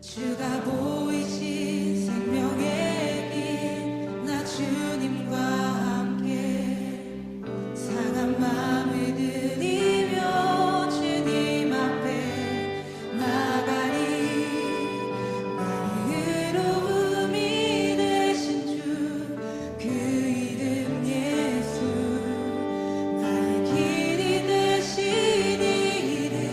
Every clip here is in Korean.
주가 보이신 생명의 길, 나 주님과 함께 상한 마음을 들이며 주님 앞에 나가리. 나의 의로움이 되신 주, 그 이름 예수, 나의 길이 되신 이름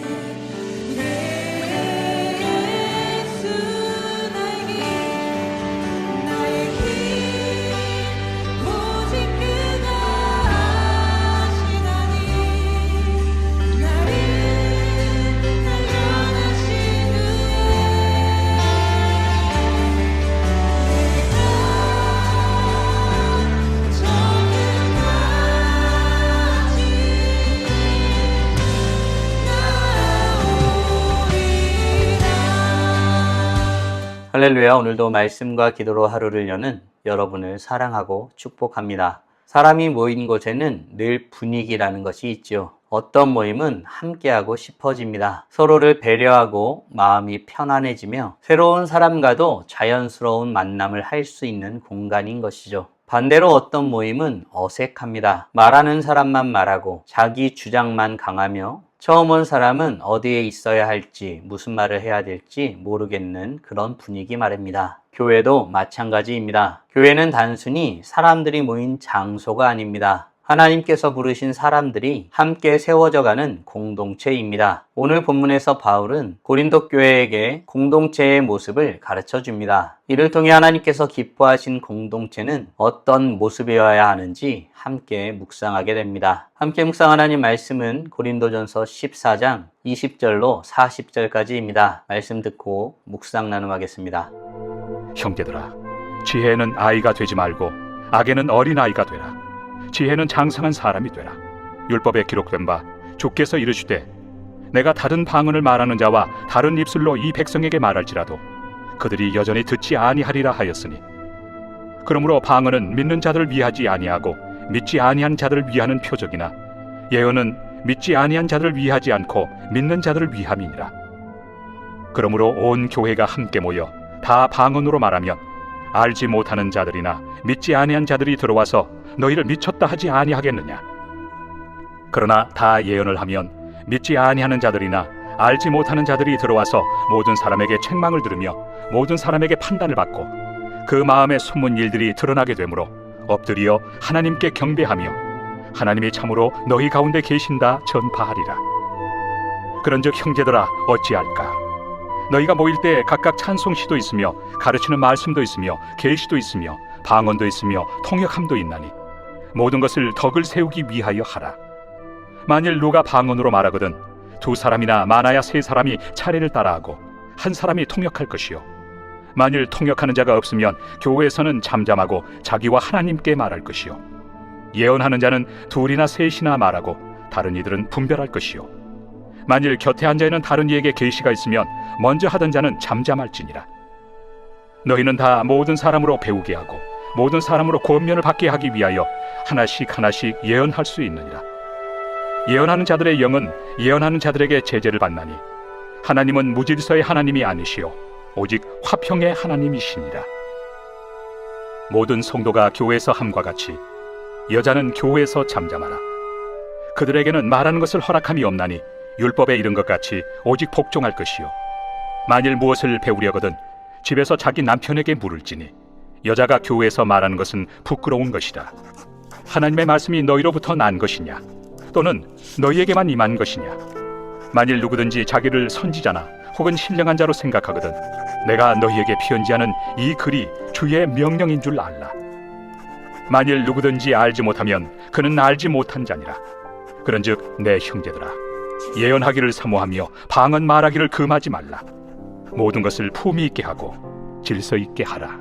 할렐루야. 오늘도 말씀과 기도로 하루를 여는 여러분을 사랑하고 축복합니다. 사람이 모인 곳에는 늘 분위기라는 것이 있죠. 어떤 모임은 함께하고 싶어집니다. 서로를 배려하고 마음이 편안해지며 새로운 사람과도 자연스러운 만남을 할 수 있는 공간인 것이죠. 반대로 어떤 모임은 어색합니다. 말하는 사람만 말하고 자기 주장만 강하며 처음 온 사람은 어디에 있어야 할지, 무슨 말을 해야 될지 모르겠는 그런 분위기 말입니다. 교회도 마찬가지입니다. 교회는 단순히 사람들이 모인 장소가 아닙니다. 하나님께서 부르신 사람들이 함께 세워져가는 공동체입니다. 오늘 본문에서 바울은 고린도 교회에게 공동체의 모습을 가르쳐 줍니다. 이를 통해 하나님께서 기뻐하신 공동체는 어떤 모습이어야 하는지 함께 묵상하게 됩니다. 함께 묵상 하나님 말씀은 고린도전서 14장 20절로 40절까지입니다. 말씀 듣고 묵상 나눔하겠습니다. 형제들아, 지혜는 아이가 되지 말고 악에는 어린아이가 되라. 지혜는 장성한 사람이 되라. 율법에 기록된 바 주께서 이르시되 내가 다른 방언을 말하는 자와 다른 입술로 이 백성에게 말할지라도 그들이 여전히 듣지 아니하리라 하였으니, 그러므로 방언은 믿는 자들을 위하지 아니하고 믿지 아니한 자들을 위하는 표적이나 예언은 믿지 아니한 자들을 위하지 않고 믿는 자들을 위함이니라. 그러므로 온 교회가 함께 모여 다 방언으로 말하면 알지 못하는 자들이나 믿지 아니한 자들이 들어와서 너희를 미쳤다 하지 아니하겠느냐. 그러나 다 예언을 하면 믿지 아니하는 자들이나 알지 못하는 자들이 들어와서 모든 사람에게 책망을 들으며 모든 사람에게 판단을 받고 그 마음에 숨은 일들이 드러나게 되므로 엎드려 하나님께 경배하며 하나님이 참으로 너희 가운데 계신다 전파하리라. 그런즉 형제들아, 어찌할까? 너희가 모일 때 각각 찬송시도 있으며 가르치는 말씀도 있으며 계시도 있으며 방언도 있으며 통역함도 있나니 모든 것을 덕을 세우기 위하여 하라. 만일 누가 방언으로 말하거든 두 사람이나 많아야 세 사람이 차례를 따라하고 한 사람이 통역할 것이요, 만일 통역하는 자가 없으면 교회에서는 잠잠하고 자기와 하나님께 말할 것이요, 예언하는 자는 둘이나 셋이나 말하고 다른 이들은 분별할 것이요, 만일 곁에 앉아있는 다른 이에게 계시가 있으면 먼저 하던 자는 잠잠할지니라. 너희는 다 모든 사람으로 배우게 하고 모든 사람으로 권면을 받게 하기 위하여 하나씩 하나씩 예언할 수 있느니라. 예언하는 자들의 영은 예언하는 자들에게 제재를 받나니 하나님은 무질서의 하나님이 아니시오 오직 화평의 하나님이시니라. 모든 성도가 교회에서 함과 같이 여자는 교회에서 잠잠하라. 그들에게는 말하는 것을 허락함이 없나니 율법에 이른 것 같이 오직 복종할 것이요, 만일 무엇을 배우려거든 집에서 자기 남편에게 물을지니 여자가 교회에서 말하는 것은 부끄러운 것이다. 하나님의 말씀이 너희로부터 난 것이냐 또는 너희에게만 임한 것이냐. 만일 누구든지 자기를 선지자나 혹은 신령한 자로 생각하거든 내가 너희에게 편지하는 이 글이 주의 명령인 줄 알라. 만일 누구든지 알지 못하면 그는 알지 못한 자니라. 그런즉 내 형제들아, 예언하기를 사모하며 방언 말하기를 금하지 말라. 모든 것을 품위 있게 하고 질서 있게 하라.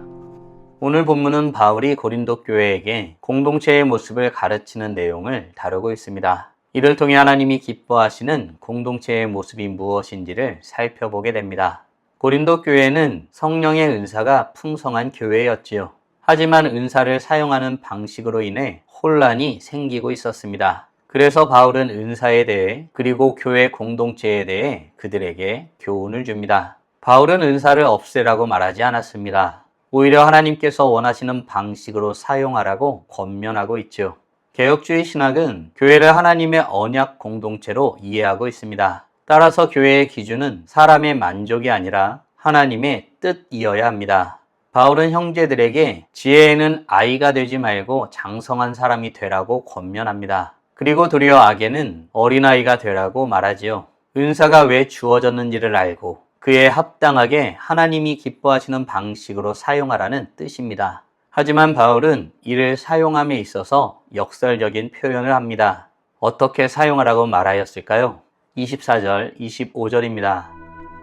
오늘 본문은 바울이 고린도 교회에게 공동체의 모습을 가르치는 내용을 다루고 있습니다. 이를 통해 하나님이 기뻐하시는 공동체의 모습이 무엇인지를 살펴보게 됩니다. 고린도 교회는 성령의 은사가 풍성한 교회였지요. 하지만 은사를 사용하는 방식으로 인해 혼란이 생기고 있었습니다. 그래서 바울은 은사에 대해 그리고 교회 공동체에 대해 그들에게 교훈을 줍니다. 바울은 은사를 없애라고 말하지 않았습니다. 오히려 하나님께서 원하시는 방식으로 사용하라고 권면하고 있죠. 개혁주의 신학은 교회를 하나님의 언약 공동체로 이해하고 있습니다. 따라서 교회의 기준은 사람의 만족이 아니라 하나님의 뜻이어야 합니다. 바울은 형제들에게 지혜에는 아이가 되지 말고 장성한 사람이 되라고 권면합니다. 그리고 도리어 악에는 어린아이가 되라고 말하지요. 은사가 왜 주어졌는지를 알고 그에 합당하게 하나님이 기뻐하시는 방식으로 사용하라는 뜻입니다. 하지만 바울은 이를 사용함에 있어서 역설적인 표현을 합니다. 어떻게 사용하라고 말하였을까요? 24절, 25절입니다.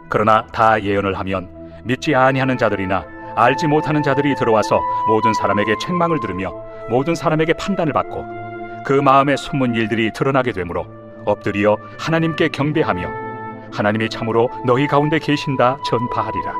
그러나 다 예언을 하면 믿지 아니하는 자들이나 알지 못하는 자들이 들어와서 모든 사람에게 책망을 들으며 모든 사람에게 판단을 받고 그 마음에 숨은 일들이 드러나게 되므로 엎드려 하나님께 경배하며 하나님이 참으로 너희 가운데 계신다 전파하리라.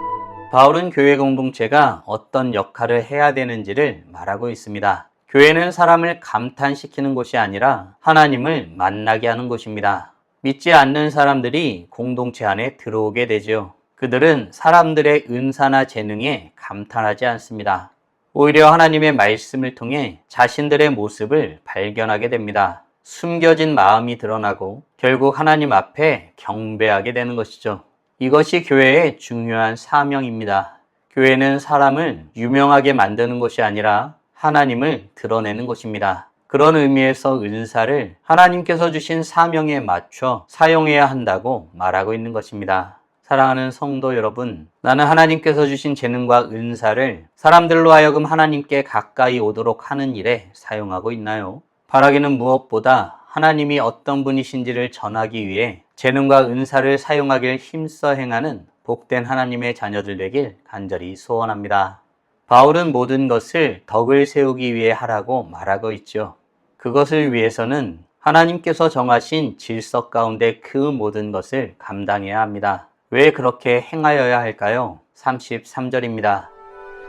바울은 교회 공동체가 어떤 역할을 해야 되는지를 말하고 있습니다. 교회는 사람을 감탄시키는 곳이 아니라 하나님을 만나게 하는 곳입니다. 믿지 않는 사람들이 공동체 안에 들어오게 되죠. 그들은 사람들의 은사나 재능에 감탄하지 않습니다. 오히려 하나님의 말씀을 통해 자신들의 모습을 발견하게 됩니다. 숨겨진 마음이 드러나고 결국 하나님 앞에 경배하게 되는 것이죠. 이것이 교회의 중요한 사명입니다. 교회는 사람을 유명하게 만드는 것이 아니라 하나님을 드러내는 곳입니다. 그런 의미에서 은사를 하나님께서 주신 사명에 맞춰 사용해야 한다고 말하고 있는 것입니다. 사랑하는 성도 여러분, 나는 하나님께서 주신 재능과 은사를 사람들로 하여금 하나님께 가까이 오도록 하는 일에 사용하고 있나요? 바라기는 무엇보다 하나님이 어떤 분이신지를 전하기 위해 재능과 은사를 사용하길 힘써 행하는 복된 하나님의 자녀들 되길 간절히 소원합니다. 바울은 모든 것을 덕을 세우기 위해 하라고 말하고 있죠. 그것을 위해서는 하나님께서 정하신 질서 가운데 그 모든 것을 감당해야 합니다. 왜 그렇게 행하여야 할까요? 33절입니다.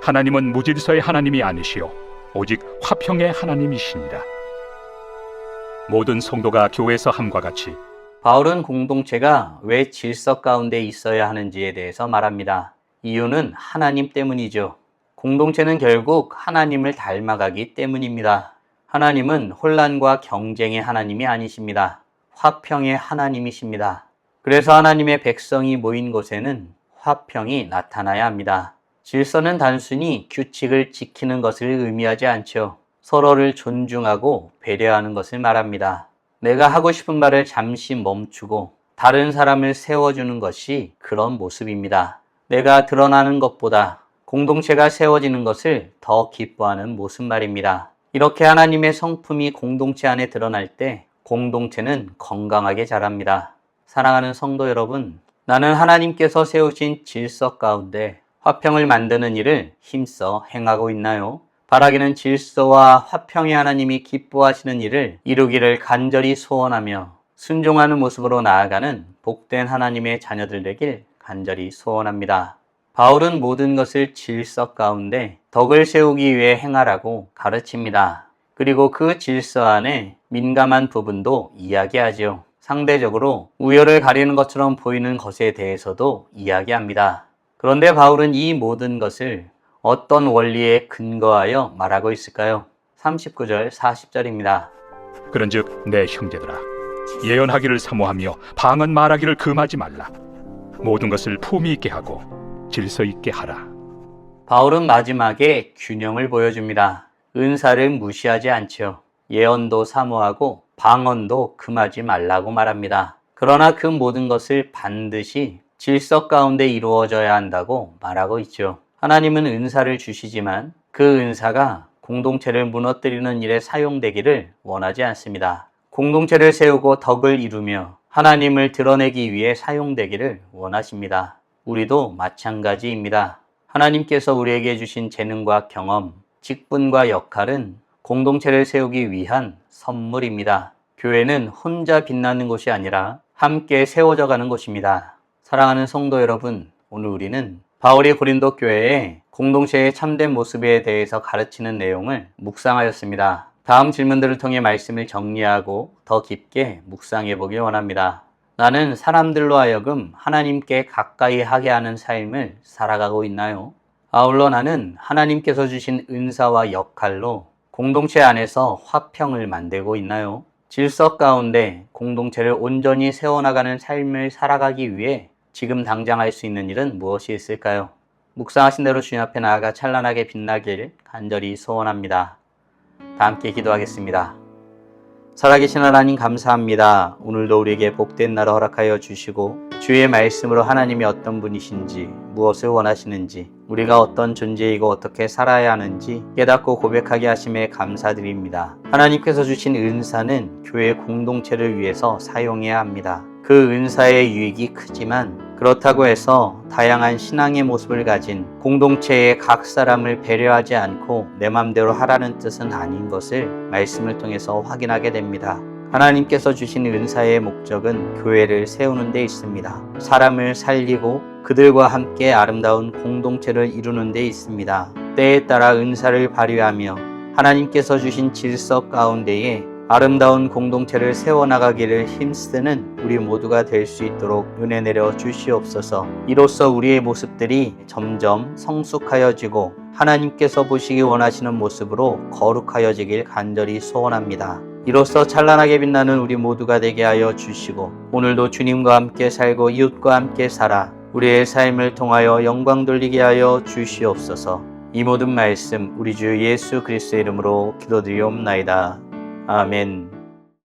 하나님은 무질서의 하나님이 아니시오 오직 화평의 하나님이시니라. 모든 성도가 교회에서 함과 같이 바울은 공동체가 왜 질서 가운데 있어야 하는지에 대해서 말합니다. 이유는 하나님 때문이죠. 공동체는 결국 하나님을 닮아가기 때문입니다. 하나님은 혼란과 경쟁의 하나님이 아니십니다. 화평의 하나님이십니다. 그래서 하나님의 백성이 모인 곳에는 화평이 나타나야 합니다. 질서는 단순히 규칙을 지키는 것을 의미하지 않죠. 서로를 존중하고 배려하는 것을 말합니다. 내가 하고 싶은 말을 잠시 멈추고 다른 사람을 세워주는 것이 그런 모습입니다. 내가 드러나는 것보다 공동체가 세워지는 것을 더 기뻐하는 모습 말입니다. 이렇게 하나님의 성품이 공동체 안에 드러날 때 공동체는 건강하게 자랍니다. 사랑하는 성도 여러분, 나는 하나님께서 세우신 질서 가운데 화평을 만드는 일을 힘써 행하고 있나요? 바라기는 질서와 화평의 하나님이 기뻐하시는 일을 이루기를 간절히 소원하며 순종하는 모습으로 나아가는 복된 하나님의 자녀들 되길 간절히 소원합니다. 바울은 모든 것을 질서 가운데 덕을 세우기 위해 행하라고 가르칩니다. 그리고 그 질서 안에 민감한 부분도 이야기하지요. 상대적으로 우열을 가리는 것처럼 보이는 것에 대해서도 이야기합니다. 그런데 바울은 이 모든 것을 어떤 원리에 근거하여 말하고 있을까요? 39절, 40절입니다. 그런즉 내 형제들아 예언하기를 사모하며 방언 말하기를 금하지 말라. 모든 것을 품위 있게 하고 질서 있게 하라. 바울은 마지막에 균형을 보여줍니다. 은사를 무시하지 않죠. 예언도 사모하고 방언도 금하지 말라고 말합니다. 그러나 그 모든 것을 반드시 질서 가운데 이루어져야 한다고 말하고 있죠. 하나님은 은사를 주시지만 그 은사가 공동체를 무너뜨리는 일에 사용되기를 원하지 않습니다. 공동체를 세우고 덕을 이루며 하나님을 드러내기 위해 사용되기를 원하십니다. 우리도 마찬가지입니다. 하나님께서 우리에게 주신 재능과 경험, 직분과 역할은 공동체를 세우기 위한 선물입니다. 교회는 혼자 빛나는 곳이 아니라 함께 세워져 가는 곳입니다. 사랑하는 성도 여러분, 오늘 우리는 바울이 고린도 교회에 공동체의 참된 모습에 대해서 가르치는 내용을 묵상하였습니다. 다음 질문들을 통해 말씀을 정리하고 더 깊게 묵상해 보길 원합니다. 나는 사람들로 하여금 하나님께 가까이 하게 하는 삶을 살아가고 있나요? 아울러 나는 하나님께서 주신 은사와 역할로 공동체 안에서 화평을 만들고 있나요? 질서 가운데 공동체를 온전히 세워나가는 삶을 살아가기 위해 지금 당장 할 수 있는 일은 무엇이 있을까요? 묵상하신 대로 주님 앞에 나아가 찬란하게 빛나길 간절히 소원합니다. 다 함께 기도하겠습니다. 살아계신 하나님 감사합니다. 오늘도 우리에게 복된 날을 허락하여 주시고 주의 말씀으로 하나님이 어떤 분이신지, 무엇을 원하시는지, 우리가 어떤 존재이고 어떻게 살아야 하는지 깨닫고 고백하게 하심에 감사드립니다. 하나님께서 주신 은사는 교회 공동체를 위해서 사용해야 합니다. 그 은사의 유익이 크지만 그렇다고 해서 다양한 신앙의 모습을 가진 공동체의 각 사람을 배려하지 않고 내 맘대로 하라는 뜻은 아닌 것을 말씀을 통해서 확인하게 됩니다. 하나님께서 주신 은사의 목적은 교회를 세우는 데 있습니다. 사람을 살리고 그들과 함께 아름다운 공동체를 이루는 데 있습니다. 때에 따라 은사를 발휘하며 하나님께서 주신 질서 가운데에 아름다운 공동체를 세워나가기를 힘쓰는 우리 모두가 될 수 있도록 은혜 내려 주시옵소서. 이로써 우리의 모습들이 점점 성숙하여지고 하나님께서 보시기 원하시는 모습으로 거룩하여지길 간절히 소원합니다. 이로써 찬란하게 빛나는 우리 모두가 되게 하여 주시고 오늘도 주님과 함께 살고 이웃과 함께 살아 우리의 삶을 통하여 영광 돌리게 하여 주시옵소서. 이 모든 말씀 우리 주 예수 그리스도의 이름으로 기도드리옵나이다. 아멘.